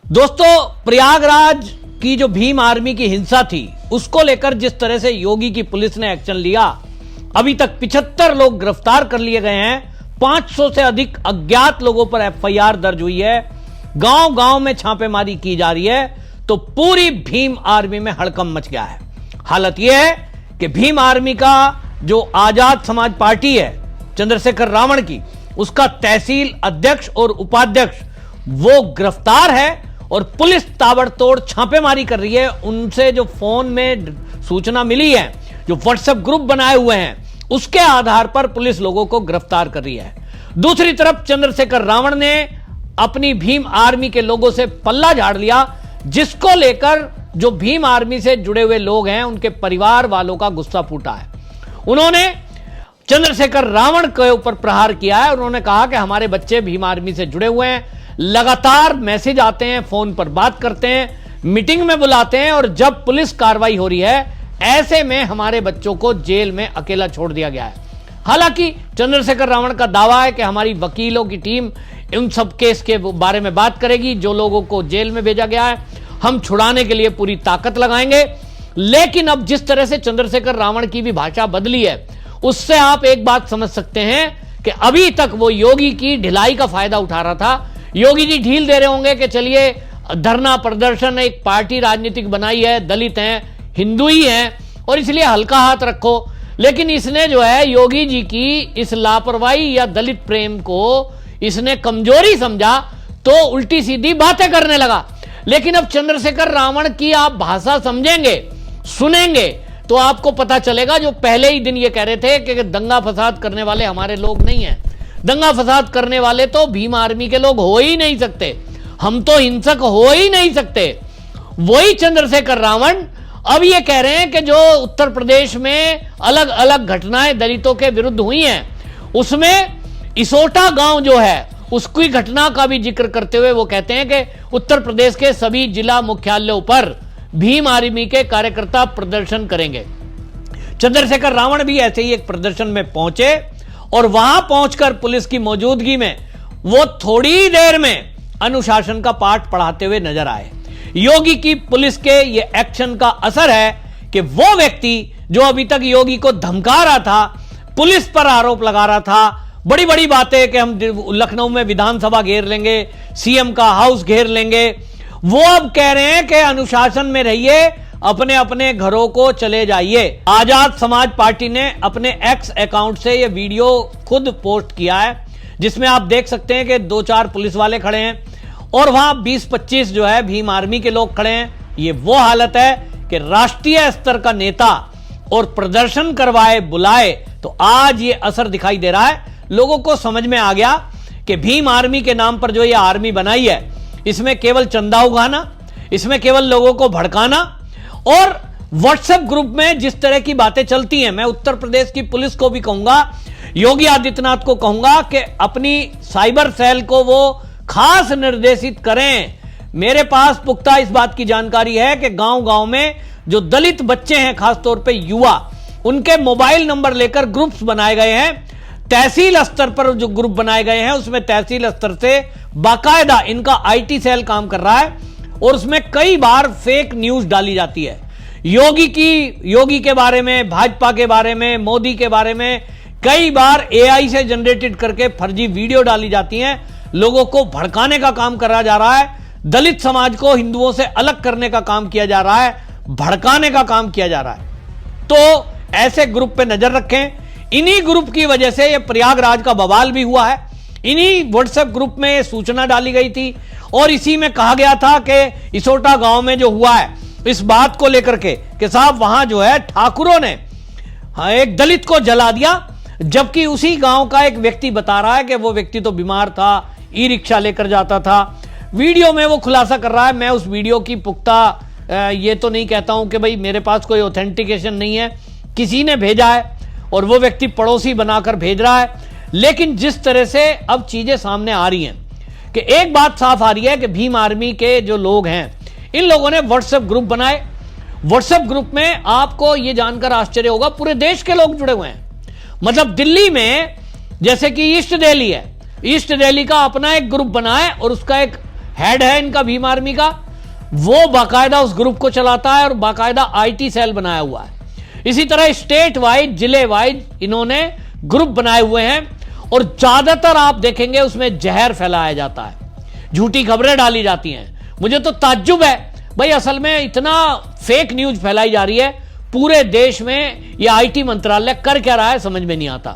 दोस्तों, प्रयागराज की जो भीम आर्मी की हिंसा थी उसको लेकर जिस तरह से योगी की पुलिस ने एक्शन लिया, अभी तक 75 लोग गिरफ्तार कर लिए गए हैं, 500 से अधिक अज्ञात लोगों पर एफआईआर दर्ज हुई है, गांव-गांव में छापेमारी की जा रही है, तो पूरी भीम आर्मी में हड़कंप मच गया है। हालत यह है कि भीम आर्मी का जो आजाद समाज पार्टी है चंद्रशेखर रावण की, उसका तहसील अध्यक्ष और उपाध्यक्ष वो गिरफ्तार है और पुलिस ताबड़तोड़ छापेमारी कर रही है। उनसे जो फोन में सूचना मिली है, जो व्हाट्सएप ग्रुप बनाए हुए हैं, उसके आधार पर पुलिस लोगों को गिरफ्तार कर रही है। दूसरी तरफ चंद्रशेखर रावण ने अपनी भीम आर्मी के लोगों से पल्ला झाड़ लिया, जिसको लेकर जो भीम आर्मी से जुड़े हुए लोग हैं उनके परिवार वालों का गुस्सा फूटा है। उन्होंने चंद्रशेखर रावण के ऊपर प्रहार किया है। उन्होंने कहा कि हमारे बच्चे भीम आर्मी से जुड़े हुए हैं, लगातार मैसेज आते हैं, फोन पर बात करते हैं, मीटिंग में बुलाते हैं, और जब पुलिस कार्रवाई हो रही है ऐसे में हमारे बच्चों को जेल में अकेला छोड़ दिया गया है। हालांकि चंद्रशेखर रावण का दावा है कि हमारी वकीलों की टीम इन सब केस के बारे में बात करेगी, जो लोगों को जेल में भेजा गया है हम छुड़ाने के लिए पूरी ताकत लगाएंगे। लेकिन अब जिस तरह से चंद्रशेखर रावण की भी भाषा बदली है, उससे आप एक बात समझ सकते हैं कि अभी तक वो योगी की ढिलाई का फायदा उठा रहा था। योगी जी ढील दे रहे होंगे कि चलिए धरना प्रदर्शन, एक पार्टी राजनीतिक बनाई है, दलित हैं, हिंदू ही हैं और इसलिए हल्का हाथ रखो। लेकिन इसने जो है योगी जी की इस लापरवाही या दलित प्रेम को इसने कमजोरी समझा, तो उल्टी सीधी बातें करने लगा। लेकिन अब चंद्रशेखर रावण की आप भाषा समझेंगे, सुनेंगे, तो आपको पता चलेगा, जो पहले ही दिन ये कह रहे थे कि दंगा फसाद करने वाले हमारे लोग नहीं हैं, दंगा फसाद करने वाले तो भीम आर्मी के लोग हो ही नहीं सकते, हम तो हिंसक हो ही नहीं सकते। वही चंद्रशेखर रावण अब ये कह रहे हैं कि जो उत्तर प्रदेश में अलग अलग घटनाएं दलितों के विरुद्ध हुई हैं, उसमें इसोटा गांव जो है उसकी घटना का भी जिक्र करते हुए वो कहते हैं कि उत्तर प्रदेश के सभी जिला मुख्यालयों पर भीम आर्मी के कार्यकर्ता प्रदर्शन करेंगे। चंद्रशेखर रावण भी ऐसे ही एक प्रदर्शन में पहुंचे और वहां पहुंचकर पुलिस की मौजूदगी में वो थोड़ी देर में अनुशासन का पाठ पढ़ाते हुए नजर आए। योगी की पुलिस के ये एक्शन का असर है कि वो व्यक्ति जो अभी तक योगी को धमका रहा था, पुलिस पर आरोप लगा रहा था, बड़ी बड़ी बातें कि हम लखनऊ में विधानसभा घेर लेंगे, सीएम का हाउस घेर लेंगे, वो अब कह रहे हैं कि अनुशासन में रहिए, अपने अपने घरों को चले जाइए। आजाद समाज पार्टी ने अपने एक्स अकाउंट से ये वीडियो खुद पोस्ट किया है, जिसमें आप देख सकते हैं कि 2-4 पुलिस वाले खड़े हैं और वहां 20-25 जो है भीम आर्मी के लोग खड़े हैं। ये वो हालत है कि राष्ट्रीय स्तर का नेता और प्रदर्शन करवाए बुलाए, तो आज ये असर दिखाई दे रहा है। लोगों को समझ में आ गया कि भीम आर्मी के नाम पर जो ये आर्मी बनाई है, इसमें केवल चंदा उगाना, इसमें केवल लोगों को भड़काना, और व्हाट्सएप ग्रुप में जिस तरह की बातें चलती हैं, मैं उत्तर प्रदेश की पुलिस को भी कहूंगा, योगी आदित्यनाथ को कहूंगा कि अपनी साइबर सेल को वो खास निर्देशित करें। मेरे पास पुख्ता इस बात की जानकारी है कि गांव-गांव में जो दलित बच्चे हैं, खासतौर पे युवा, उनके मोबाइल नंबर लेकर ग्रुप्स बनाए गए हैं। तहसील स्तर पर जो ग्रुप बनाए गए हैं उसमें तहसील स्तर से बाकायदा इनका आईटी सेल काम कर रहा है और उसमें कई बार फेक न्यूज डाली जाती है। योगी के बारे में, भाजपा के बारे में, मोदी के बारे में कई बार एआई से जनरेटेड करके फर्जी वीडियो डाली जाती हैं। लोगों को भड़काने का काम करा जा रहा है, दलित समाज को हिंदुओं से अलग करने का काम किया जा रहा है, भड़काने का काम किया जा रहा है। तो ऐसे ग्रुप पे नजर रखें। इन्हीं ग्रुप की वजह से ये प्रयागराज का बवाल भी हुआ है। इन्हीं व्हाट्सएप ग्रुप में सूचना डाली गई थी और इसी में कहा गया था कि इसोटा गांव में जो हुआ है, इस बात को लेकर के कि साहब वहां जो है ठाकुरों ने एक दलित को जला दिया, जबकि उसी गांव का एक व्यक्ति बता रहा है कि वो व्यक्ति तो बीमार था, ई रिक्शा लेकर जाता था। वीडियो में वो खुलासा कर रहा है। मैं उस वीडियो की पुख्ता ये तो नहीं कहता हूं कि भाई मेरे पास कोई ऑथेंटिकेशन नहीं है, किसी ने भेजा है और वो व्यक्ति पड़ोसी बनाकर भेज रहा है। लेकिन जिस तरह से अब चीजें सामने आ रही हैं कि एक बात साफ आ रही है कि भीम आर्मी के जो लोग हैं, इन लोगों ने व्हाट्सएप ग्रुप बनाए। व्हाट्सएप ग्रुप में आपको यह जानकर आश्चर्य होगा, पूरे देश के लोग जुड़े हुए हैं। मतलब दिल्ली में जैसे कि ईस्ट दिल्ली है, ईस्ट दिल्ली का अपना एक ग्रुप बना है और उसका एक हेड है इनका भीम आर्मी का, वो बाकायदा उस ग्रुप को चलाता है और बाकायदा आईटी सेल बनाया हुआ है। इसी तरह स्टेट वाइज, जिले वाइज इन्होंने ग्रुप बनाए हुए हैं और ज्यादातर आप देखेंगे उसमें जहर फैलाया जाता है, झूठी खबरें डाली जाती हैं। मुझे तो ताज्जुब है भाई, असल में इतना फेक न्यूज फैलाई जा रही है पूरे देश में, ये आईटी मंत्रालय कर क्या रहा है समझ में नहीं आता।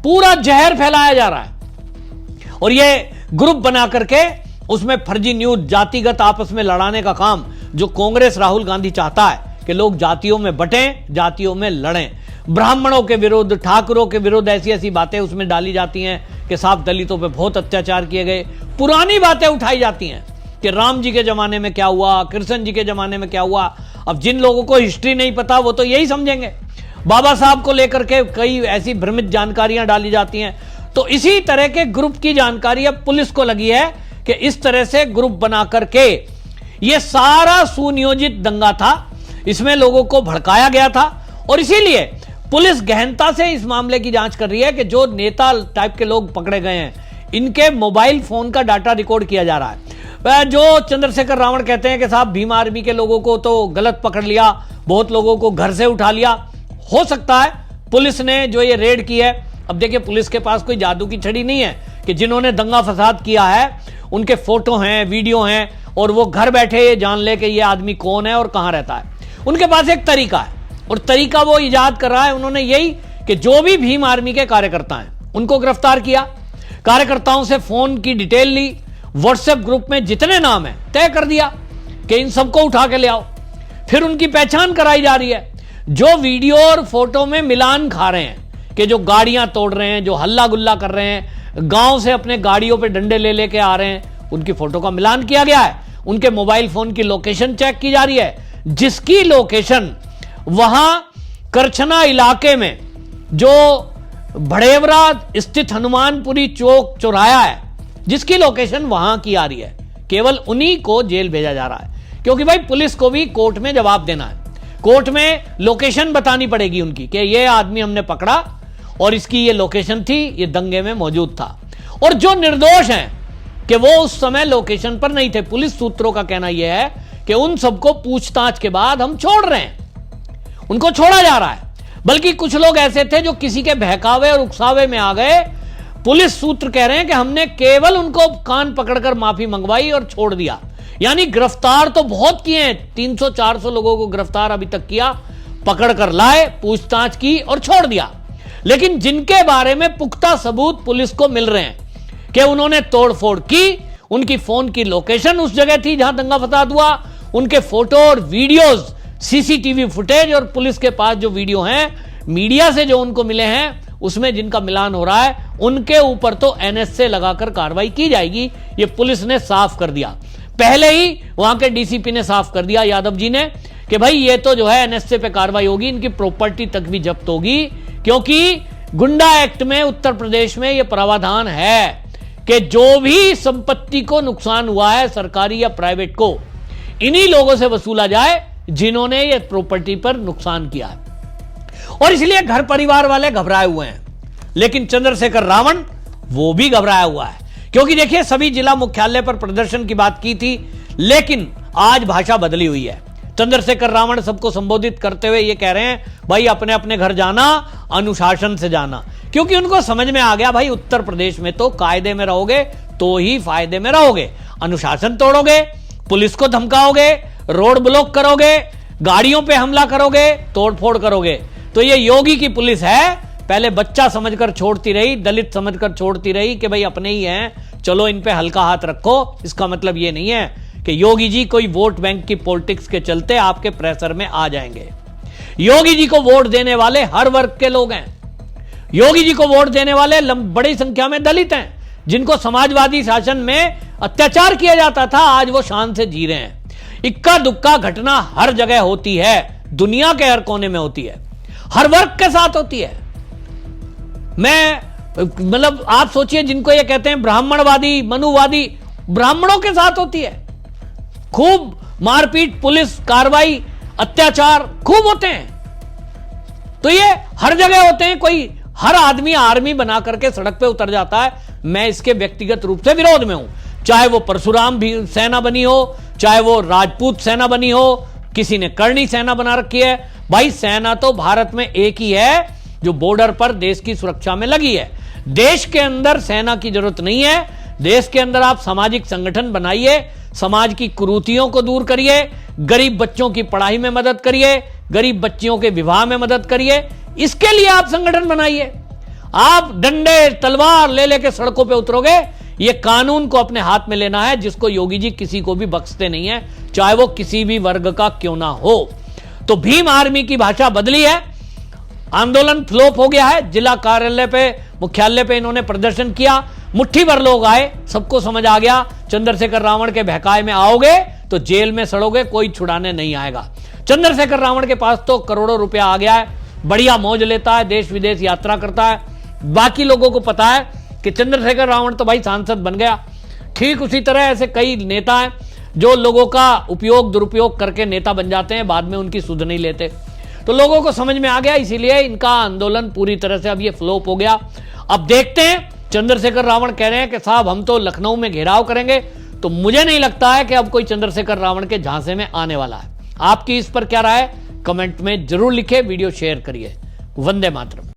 पूरा जहर फैलाया जा रहा है और ये ग्रुप बना करके उसमें फर्जी न्यूज, जातिगत आपस में लड़ाने का काम जो कांग्रेस राहुल गांधी चाहता है कि लोग जातियों में बंटें, जातियों में लड़ें। ब्राह्मणों के विरुद्ध, ठाकुरों के विरुद्ध ऐसी ऐसी बातें उसमें डाली जाती हैं कि साफ दलितों पे बहुत अत्याचार किए गए। पुरानी बातें उठाई जाती हैं कि राम जी के जमाने में क्या हुआ, कृष्ण जी के जमाने में क्या हुआ। अब जिन लोगों को हिस्ट्री नहीं पता वो तो यही समझेंगे। बाबा साहब को लेकर के कई ऐसी भ्रमित जानकारियां डाली जाती हैं। तो इसी तरह के ग्रुप की जानकारी अब पुलिस को लगी है कि इस तरह से ग्रुप बना करके ये सारा सुनियोजित दंगा था, इसमें लोगों को भड़काया गया था और इसीलिए पुलिस गहनता से इस मामले की जांच कर रही है कि जो नेता टाइप के लोग पकड़े गए हैं इनके मोबाइल फोन का डाटा रिकॉर्ड किया जा रहा है। जो चंद्रशेखर रावण कहते हैं कि साहब भीम आर्मी के लोगों को तो गलत पकड़ लिया, बहुत लोगों को घर से उठा लिया, हो सकता है पुलिस ने जो ये रेड की है। अब देखिए पुलिस के पास कोई जादू की छड़ी नहीं है कि जिन्होंने दंगा फसाद किया है उनके फोटो हैं, वीडियो हैं और वो घर बैठे जान ले कि ये आदमी कौन है और कहां रहता है। उनके पास एक तरीका है और तरीका वो इजाद कर रहा है उन्होंने यही कि जो भी भीम आर्मी के कार्यकर्ता हैं उनको गिरफ्तार किया, कार्यकर्ताओं से फोन की डिटेल ली, व्हाट्सएप ग्रुप में जितने नाम हैं तय कर दिया कि इन सबको उठा के ले आओ। फिर उनकी पहचान कराई जा रही है। जो वीडियो और फोटो में मिलान खा रहे हैं कि जो गाड़ियां तोड़ रहे हैं, जो हल्ला गुल्ला कर रहे हैं, गांव से अपने गाड़ियों पे डंडे ले लेके आ रहे हैं, उनकी फोटो का मिलान किया गया है। उनके मोबाइल फोन की लोकेशन चेक की जा रही है, जिसकी लोकेशन वहां करछना इलाके में जो भड़ेवरा स्थित हनुमानपुरी चौक चौराया है, जिसकी लोकेशन वहां की आ रही है, केवल उन्हीं को जेल भेजा जा रहा है। क्योंकि भाई पुलिस को भी कोर्ट में जवाब देना है, कोर्ट में लोकेशन बतानी पड़ेगी उनकी कि ये आदमी हमने पकड़ा और इसकी ये लोकेशन थी, ये दंगे में मौजूद था। और जो निर्दोष हैं कि वो उस समय लोकेशन पर नहीं थे, पुलिस सूत्रों का कहना यह है कि उन सबको पूछताछ के बाद हम छोड़ रहे हैं, उनको छोड़ा जा रहा है। बल्कि कुछ लोग ऐसे थे जो किसी के बहकावे और उकसावे में आ गए। पुलिस सूत्र कह रहे हैं कि हमने केवल उनको कान पकड़कर माफी मंगवाई और छोड़ दिया। यानी गिरफ्तार तो बहुत किए हैं, 300-400 लोगों को गिरफ्तार अभी तक किया, पकड़कर लाए, पूछताछ की और छोड़ दिया। लेकिन जिनके बारे में पुख्ता सबूत पुलिस को मिल रहे हैं कि उन्होंने तोड़फोड़ की, उनकी फोन की लोकेशन उस जगह थी जहां दंगा फसाद हुआ, उनके फोटो और वीडियोज, सीसीटीवी फुटेज और पुलिस के पास जो वीडियो हैं, मीडिया से जो उनको मिले हैं, उसमें जिनका मिलान हो रहा है, उनके ऊपर तो एनएसए लगाकर कार्रवाई की जाएगी। ये पुलिस ने साफ कर दिया। पहले ही वहां के डीसीपी ने साफ कर दिया, यादव जी ने, कि भाई ये तो जो है एनएसए पे कार्रवाई होगी, इनकी प्रॉपर्टी तक भी जब्त होगी। क्योंकि गुंडा एक्ट में उत्तर प्रदेश में यह प्रावधान है कि जो भी संपत्ति को नुकसान हुआ है, सरकारी या प्राइवेट को, इन्हीं लोगों से वसूला जाए जिन्होंने ये प्रॉपर्टी पर नुकसान किया है। और इसलिए घर परिवार वाले घबराए हुए हैं। लेकिन चंद्रशेखर रावण वो भी घबराया हुआ है, क्योंकि देखिए सभी जिला मुख्यालय पर प्रदर्शन की बात की थी, लेकिन आज भाषा बदली हुई है। चंद्रशेखर रावण सबको संबोधित करते हुए ये कह रहे हैं, भाई अपने अपने घर जाना, अनुशासन से जाना। क्योंकि उनको समझ में आ गया, भाई उत्तर प्रदेश में तो कायदे में रहोगे तो ही फायदे में रहोगे। अनुशासन तोड़ोगे, पुलिस को धमकाओगे, रोड ब्लॉक करोगे, गाड़ियों पे हमला करोगे, तोड़फोड़ करोगे, तो ये योगी की पुलिस है। पहले बच्चा समझकर छोड़ती रही, दलित समझकर छोड़ती रही कि भाई अपने ही हैं, चलो इन पे हल्का हाथ रखो। इसका मतलब ये नहीं है कि योगी जी कोई वोट बैंक की पॉलिटिक्स के चलते आपके प्रेशर में आ जाएंगे। योगी जी को वोट देने वाले हर वर्ग के लोग हैं। योगी जी को वोट देने वाले बड़ी संख्या में दलित हैं, जिनको समाजवादी शासन में अत्याचार किया जाता था, आज वो शान से जी रहे हैं। इक्का दुक्का घटना हर जगह होती है, दुनिया के हर कोने में होती है, हर वर्ग के साथ होती है। मैं मतलब आप सोचिए, जिनको ये कहते हैं ब्राह्मणवादी, मनुवादी, ब्राह्मणों के साथ होती है। खूब मारपीट, पुलिस कार्रवाई, अत्याचार खूब होते हैं। तो ये हर जगह होते हैं। कोई हर आदमी आर्मी बना करके सड़क पे उतर जाता है। मैं इसके व्यक्तिगत रूप से विरोध में हूं। चाहे वो परशुराम भी सेना बनी हो, चाहे वो राजपूत सेना बनी हो, किसी ने करणी सेना बना रखी है। भाई सेना तो भारत में एक ही है जो बॉर्डर पर देश की सुरक्षा में लगी है। देश के अंदर सेना की जरूरत नहीं है। देश के अंदर आप सामाजिक संगठन बनाइए, समाज की कुरीतियों को दूर करिए, गरीब बच्चों की पढ़ाई में मदद करिए, गरीब बच्चियों के विवाह में मदद करिए। इसके लिए आप संगठन बनाइए। आप डंडे तलवार ले लेके सड़कों पे उतरोगे, ये कानून को अपने हाथ में लेना है, जिसको योगी जी किसी को भी बख्शते नहीं है, चाहे वो किसी भी वर्ग का क्यों ना हो। तो भीम आर्मी की भाषा बदली है, आंदोलन फ्लॉप हो गया है। जिला कार्यालय पे, मुख्यालय पे इन्होंने प्रदर्शन किया, मुट्ठी भर लोग आए, सबको समझ आ गया चंद्रशेखर रावण के बहकाए में आओगे तो जेल में सड़ोगे, कोई छुड़ाने नहीं आएगा। चंद्रशेखर रावण के पास तो करोड़ों रुपया आ गया है, बढ़िया मौज लेता है, देश विदेश यात्रा करता है। बाकी लोगों को पता है कि चंद्रशेखर रावण तो भाई सांसद बन गया। ठीक उसी तरह ऐसे कई नेता हैं जो लोगों का उपयोग दुरुपयोग करके नेता बन जाते हैं, बाद में उनकी सुध नहीं लेते। तो लोगों को समझ में आ गया, इसीलिए इनका आंदोलन पूरी तरह से अब ये फ्लॉप हो गया। अब देखते हैं, चंद्रशेखर रावण कह रहे हैं कि साहब हम तो लखनऊ में घेराव करेंगे, तो मुझे नहीं लगता है कि अब कोई चंद्रशेखर रावण के झांसे में आने वाला है। आपकी इस पर क्या राय है? कमेंट में जरूर लिखें, वीडियो शेयर करिए। वंदे मातरम।